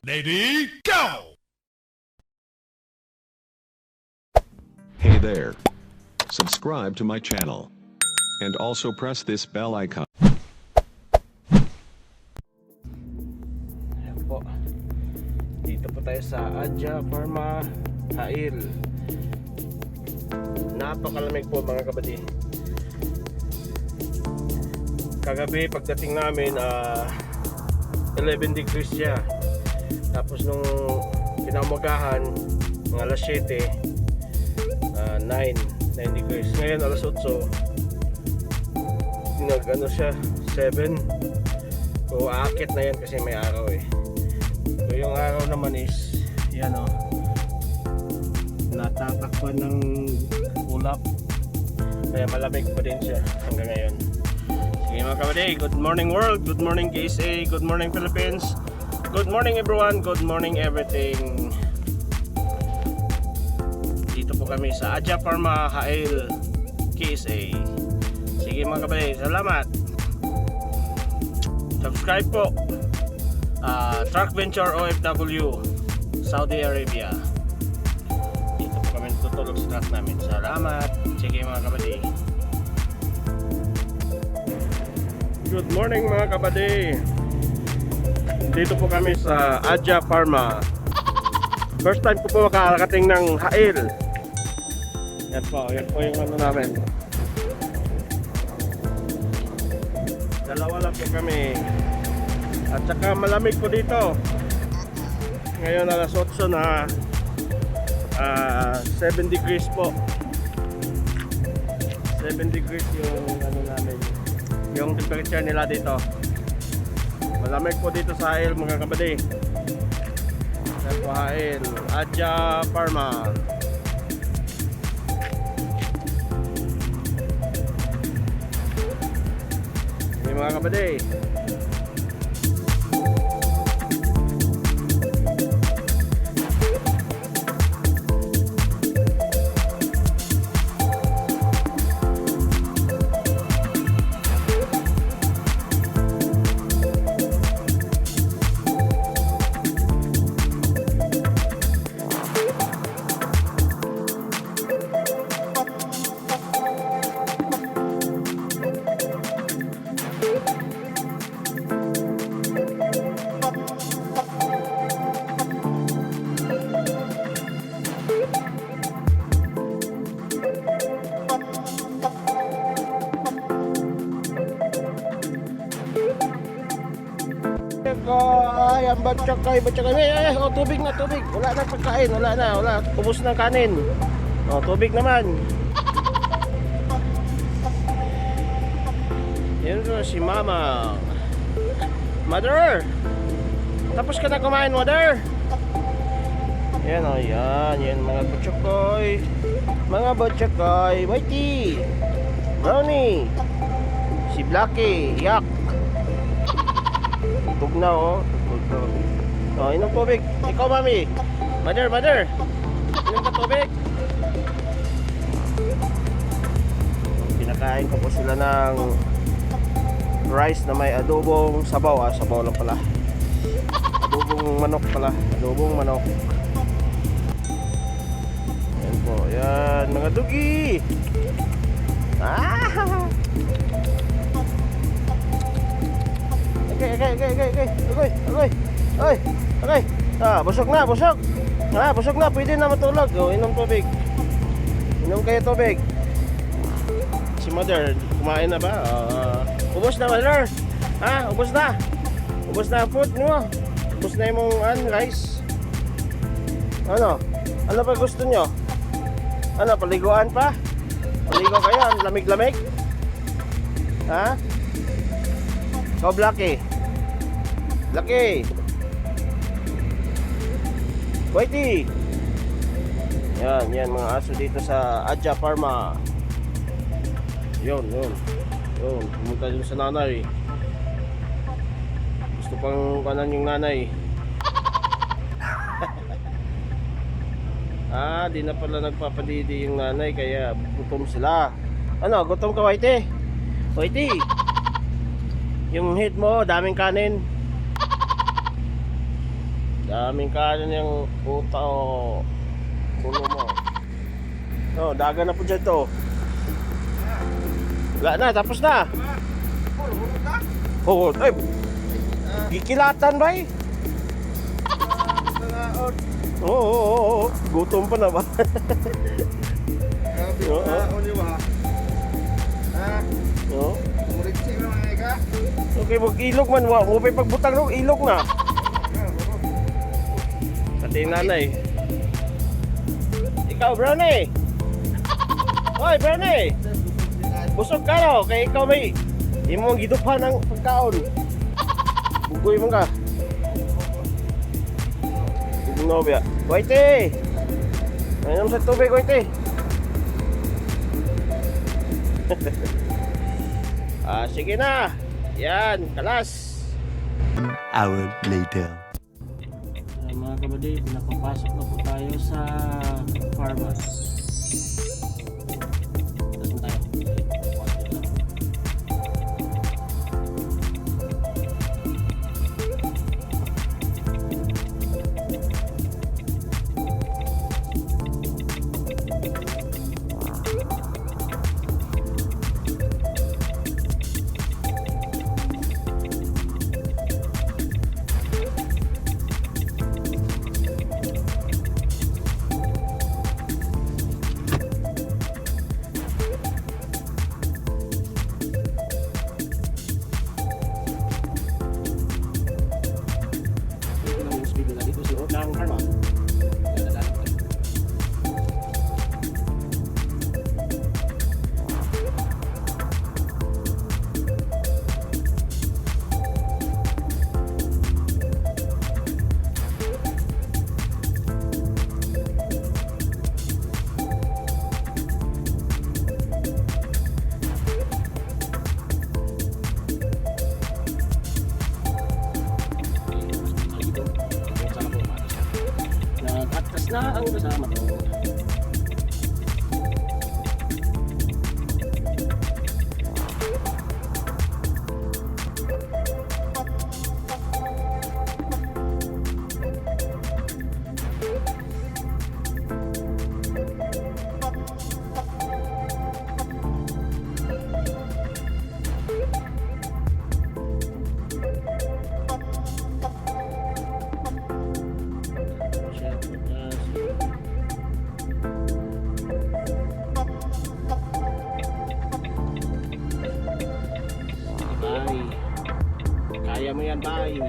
Ready, go! Hey there. Subscribe to my channel. And also press this bell icon. Ayan po. Dito po tayo sa Jeddah, Pharma, Hail. Napakalamig po mga kabady. Kagabi pagdating namin 11 degrees siya. Tapos nung kinaumagahan mga alas 7 9 degrees. Ngayon alas 8 nag siya 7. So aakit na yan kasi may araw eh. So yung araw naman is yan natatakpan ng ulap. Kaya malamig pa din siya hanggang ngayon. Sige mga kabady, good morning world, good morning KSA, good morning Philippines, good morning everyone, good morning everything. Dito po kami sa Jeddah, Pharma, Hail, KSA. Sige mga kabady, salamat. Subscribe po. Truck Venture OFW, Saudi Arabia. Dito po kami tutulog sa truck namin. Salamat. Sige mga kabady. Good morning mga kabady. Dito po kami sa Jeddah, Pharma. First time ko po makakarating ng Hail. Yan po yung ano namin. Dalawa lang po kami. At saka malamig po dito. Ngayon alas 8 na 7 degrees po. 7 degrees yung ano namin, yung temperature nila dito. Malamig po dito sa Hail mga kabady. Yan po Hail, Jeddah, Pharma. Yan mga kabady. Ay, ang batsyakay. Tubig na, tubig. Wala na pagkain, wala. Ubus ng kanin. Tubig naman. Yan po si Mama. Mother! Tapos ka na kumain, Mother? Yan yan mga batsyakay. Mga batsyakay. Whitey! Brownie! Si Blackie, yak! Tug na inom tubig. Ikaw mami. Mother. Inom ka tubig. Pinakain ko po sila ng rice na may adobong sabaw. Sabaw lang pala. Adobong manok. Yan po. Yan mga dugi. Okay. Busog na. Pwede na matulog. Inom tubig. Inom kayo tubig. Si Mother, kumain na ba? Ubos na, Mother. Ubos na. Ubos na ang food mo. Ubos na yung rice. Ano pa gusto nyo? Paliguan pa? Paligo kayo, ang lamig-lamig. Ikaw, Blackie. Whitey. Yan mga aso dito sa Jeddah, Pharma. Yun. Pumunta dito sa nanay. Gusto pang kanan yung nanay. Di na pala nagpapadidi yung nanay, kaya gutom sila. Gutom ka, Whitey? Yung head mo, daming kanin. Daming kanin yung puta o puno mo. Oh, daga na po dyan to. Wala na, tapos na. Oh, ay, gikilatan ba eh? Oo, gutom pa na ba? Oo. Okay, mag-ilog man. Mo pa pagbutang ng ilog na. Pati nanay. Ikaw, Brownie. Hoy, Brownie. Busog ka no? Kaya ikaw may imong gidupan ng pagkaon. Bugoy mo ka. Nobya. Waite. Ayun sa tubig, Waite. Sige na. Yan, kalas. Hour later. Mga kabady, pinapapasok na po tayo sa Pharma. Tapos na tayo. Ng Pharma. Nag-atras na ang kasama ko. Kaya mo yan, bye.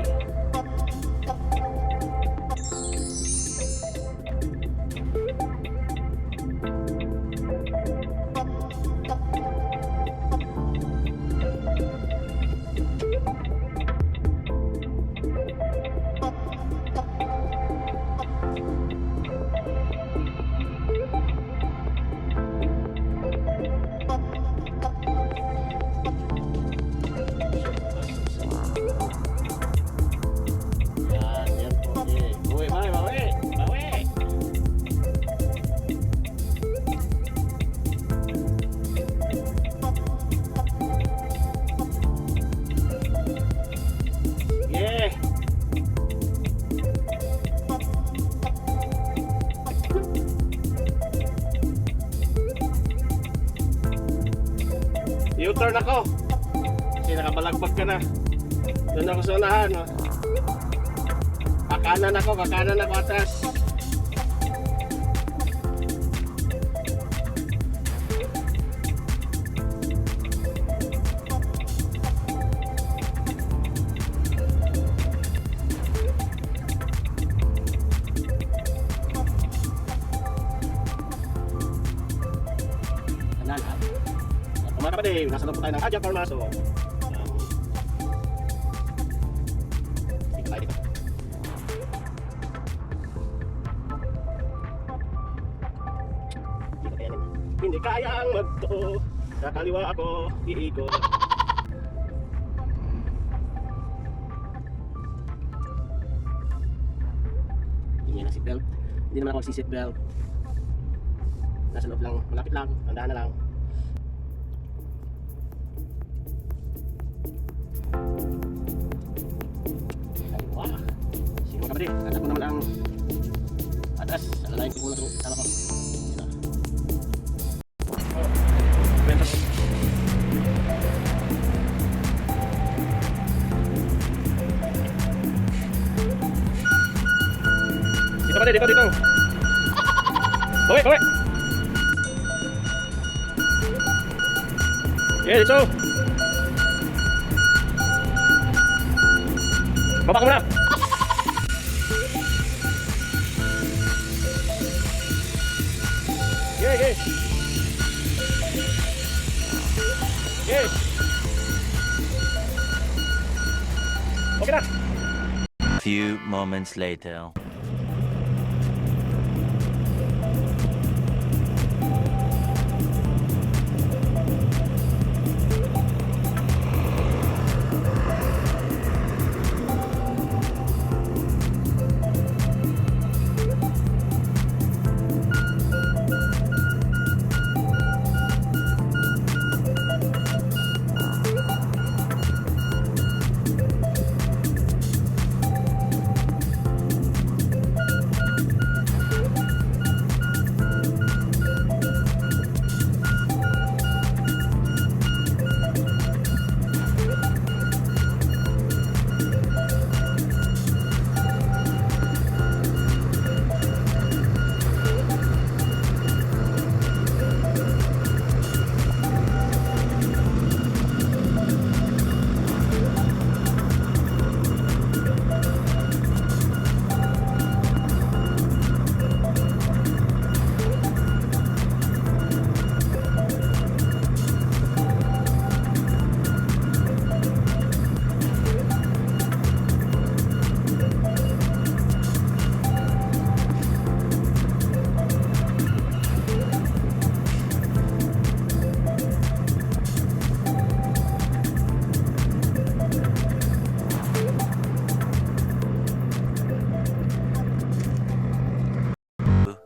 U-turn ako kasi nakabalagbag ka na. Doon ako sa unahan. Kakanan ako atras. Mga kapatid, nasa loob po tayo ng Jeddah Pharma. So, tayo dito. Hindi kayang magto, kakaliwa ako, iikot. Hindi na seatbelt. Hindi naman ako si-seatbelt. Nasa loob lang, malapit lang, tandaan na lang. Sige mga kapatid, hanap mo naman Tras, alalain ko muna ito. Sama ko. Oh, benta ko. Dito pa dito, dito. Bawi, bawi. Yeah, dito. Baba ka muna. Yeah, yeah. Yeah. Okay na. Few moments later.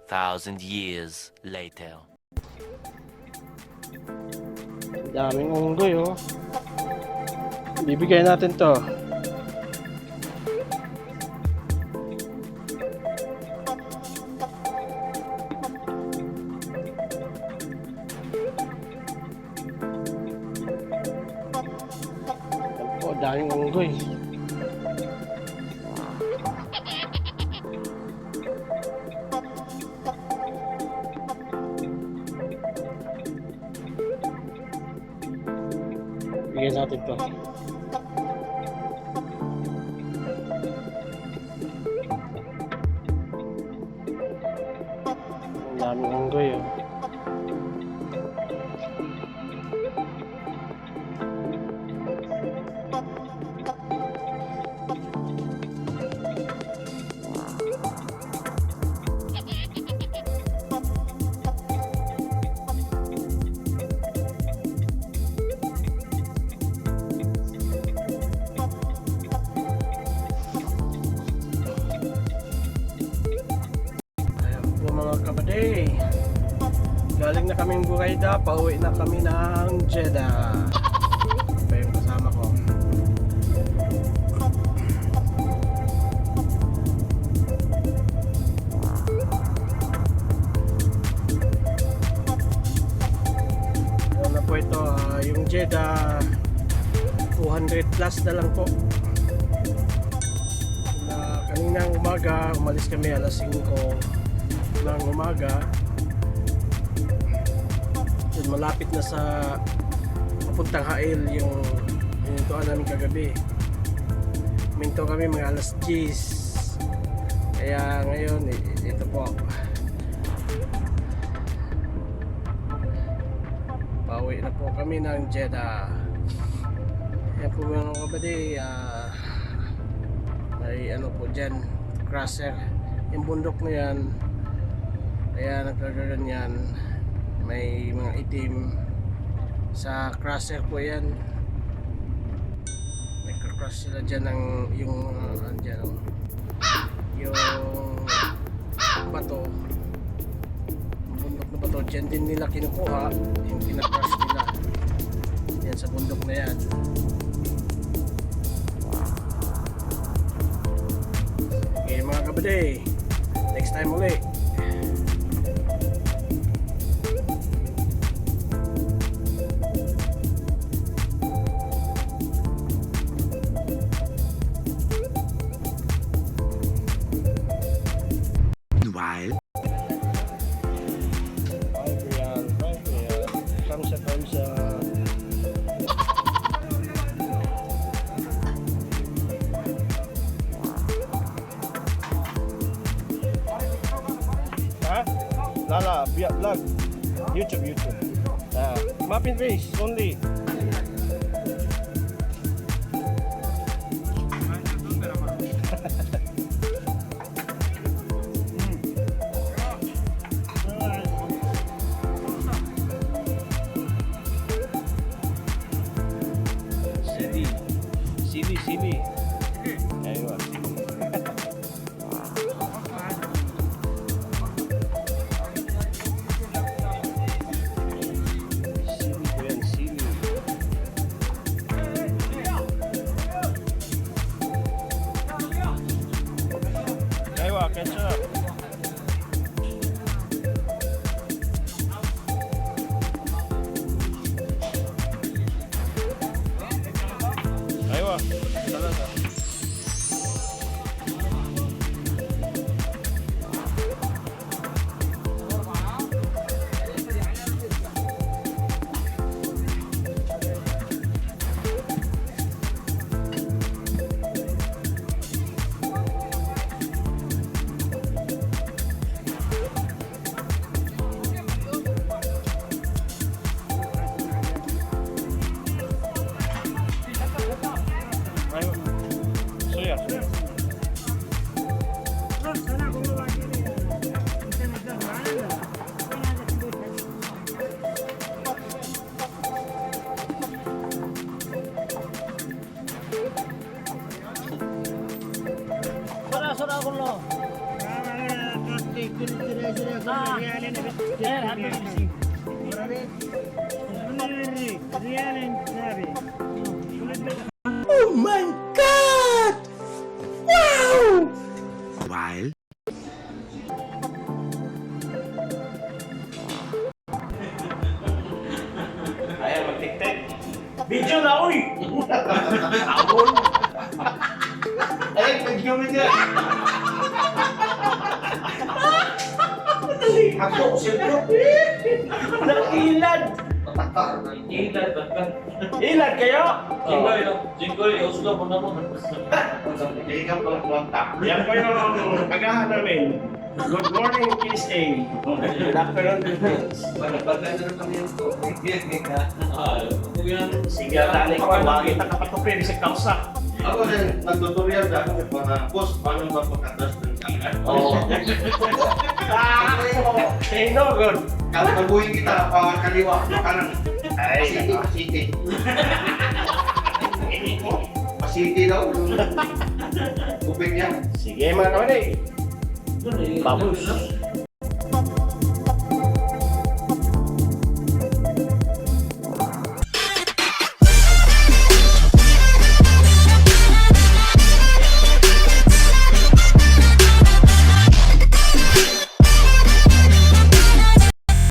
Thousand years later. Daming unggoy oh. Bibigay natin to. Yan po, daming unggoy. Bigyan natin to. Ang daming unggoy oh. Kapatid, galing na kaming Burayda, pauwi na kami ng Jeddah. Ito yung kasama ko. Ano na po ito, yung Jeddah 200 plus na lang po. Kaninang umaga, umalis kami alas 5 ng umaga. Yun, malapit na sa papuntang Hail yung hinintuan namin kagabi. Minto kami mga alas 10. Kaya ngayon ito po, pauwi na po kami ng Jeddah. Kaya po mga kabady, may ano po dyan, crusher, yung bundok na yan. Kaya nagkagaganyan, may mga itim sa crusher po yan. Nagka-crush sila dyan ng yung andyan, yung bato, bundok na bato dyan din nila kinukuha yung pinaka-crush nila yan sa bundok na yan. Okay mga kabady, next time ulit. Lala, vlog. YouTube. Muffin face only. Sili. Ayun. Sili. Ayun, ketchup. Ayun, salada. Ayun. Soya. Sora kullo. Oh my God! Wow! While Ayan, mag-tiktik. Video na, uy! Abol! Ay, nag-human ka! Ako, siyempre! Nag-ilad! Ilad kayo? Jinggoy, Oslo mo na mo. Yan po yung agahan namin. Good morning, PSA. Good afternoon, Philippines. Sige, tali ko. Bakit nakapatupin sa kausa? Ako din, nag-tutorial na ako para boss, paano ba pagkatas ng kanan? Oo. Sino, good? Kalau baguhin kita, kaliwa, kanan. Ay, Pasiti. Pasiti daw. Kuping niya. sige mga kamali. Babus.